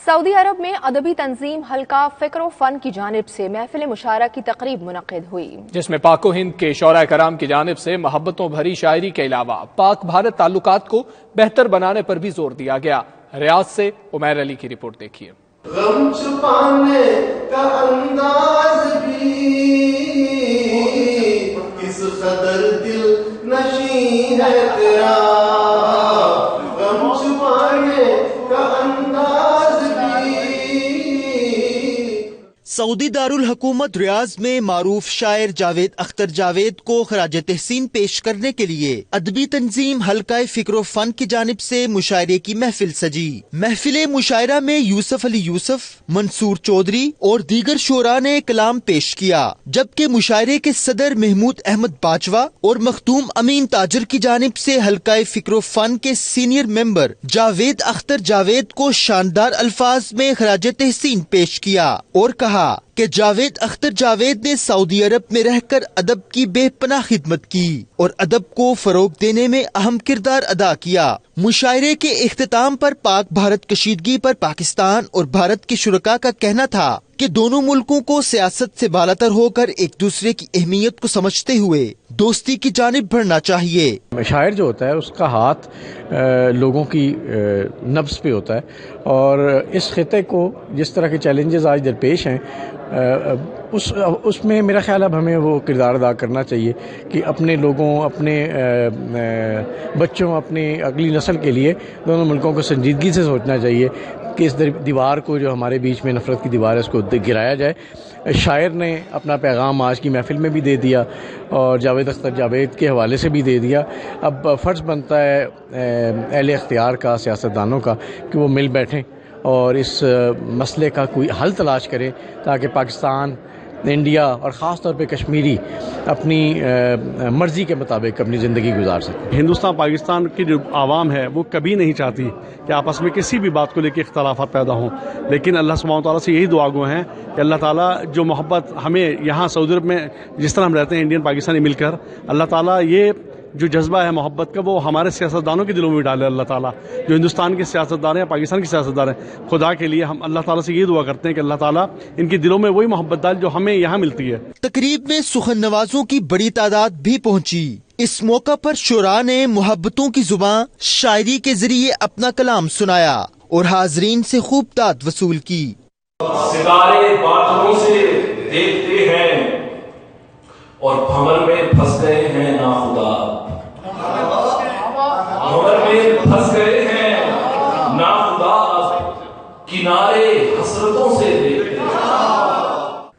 سعودی عرب میں ادبی تنظیم حلقہ فکر و فن کی جانب سے محفل مشاعرہ کی تقریب منعقد ہوئی، جس میں پاک و ہند کے شعراء کرام کی جانب سے محبتوں بھری شاعری کے علاوہ پاک بھارت تعلقات کو بہتر بنانے پر بھی زور دیا گیا۔ ریاض سے عمیر علی کی رپورٹ دیکھیے۔ غم چھپانے کا انداز بھی کس قدر دل نشین ہے تیرا، غم چھپانے کا انداز بھی۔ سعودی دارالحکومت ریاض میں معروف شاعر جاوید اختر جاوید کو خراج تحسین پیش کرنے کے لیے ادبی تنظیم حلقہ فکر و فن کی جانب سے مشاعرے کی محفل سجی۔ محفل مشاعرہ میں یوسف علی یوسف، منصور چودھری اور دیگر شعراء نے کلام پیش کیا، جبکہ مشاعرے کے صدر محمود احمد باجوہ اور مختوم امین تاجر کی جانب سے حلقہ فکر و فن کے سینئر ممبر جاوید اختر جاوید کو شاندار الفاظ میں خراج تحسین پیش کیا اور کہا کہ جاوید اختر جاوید نے سعودی عرب میں رہ کر ادب کی بے پناہ خدمت کی اور ادب کو فروغ دینے میں اہم کردار ادا کیا۔ مشاعرے کے اختتام پر پاک بھارت کشیدگی پر پاکستان اور بھارت کے شرکاء کا کہنا تھا کہ دونوں ملکوں کو سیاست سے بالاتر ہو کر ایک دوسرے کی اہمیت کو سمجھتے ہوئے دوستی کی جانب بڑھنا چاہیے۔ شاعر جو ہوتا ہے اس کا ہاتھ لوگوں کی نبض پہ ہوتا ہے، اور اس خطے کو جس طرح کے چیلنجز آج درپیش ہیں اس میں میرا خیال اب ہمیں وہ کردار ادا کرنا چاہیے کہ اپنے لوگوں، اپنے بچوں، اپنی اگلی نسل کے لیے دونوں ملکوں کو سنجیدگی سے سوچنا چاہیے کہ اس دیوار کو جو ہمارے بیچ میں نفرت کی دیوار ہے اس کو گرایا جائے۔ شاعر نے اپنا پیغام آج کی محفل میں بھی دے دیا اور جاوید اختر جاوید کے حوالے سے بھی دے دیا۔ اب فرض بنتا ہے اہل اختیار کا، سیاستدانوں کا، کہ وہ مل بیٹھیں اور اس مسئلے کا کوئی حل تلاش کریں تاکہ پاکستان، انڈیا اور خاص طور پہ کشمیری اپنی مرضی کے مطابق اپنی زندگی گزار سکیں۔ ہندوستان پاکستان کی جو عوام ہے وہ کبھی نہیں چاہتی کہ آپس میں کسی بھی بات کو لے کے اختلافات پیدا ہوں، لیکن اللہ سبحانہ تعالیٰ سے یہی دعا گو ہیں کہ اللہ تعالیٰ جو محبت ہمیں یہاں سعودی عرب میں جس طرح ہم رہتے ہیں انڈین پاکستانی مل کر، اللہ تعالیٰ یہ جو جذبہ ہے محبت کا وہ ہمارے سیاستدانوں کے دلوں میں ڈالے۔ اللہ تعالیٰ جو ہندوستان کے سیاستدان ہیں، پاکستان کے سیاستدان ہیں، خدا کے لیے ہم اللہ تعالیٰ سے یہ دعا کرتے ہیں کہ اللہ تعالیٰ ان کے دلوں میں وہی محبت ڈال جو ہمیں یہاں ملتی ہے۔ تقریب میں سخن نوازوں کی بڑی تعداد بھی پہنچی۔ اس موقع پر شعراء نے محبتوں کی زبان شاعری کے ذریعے اپنا کلام سنایا اور حاضرین سے خوب داد وصول کی۔ ستارے بادلوں سے دیکھتے ہیں اور بھنور میں پھنس گئے ہیں ناخدا، بھنور میں پھنس گئے ہیں ناخدا، کنارے حسرتوں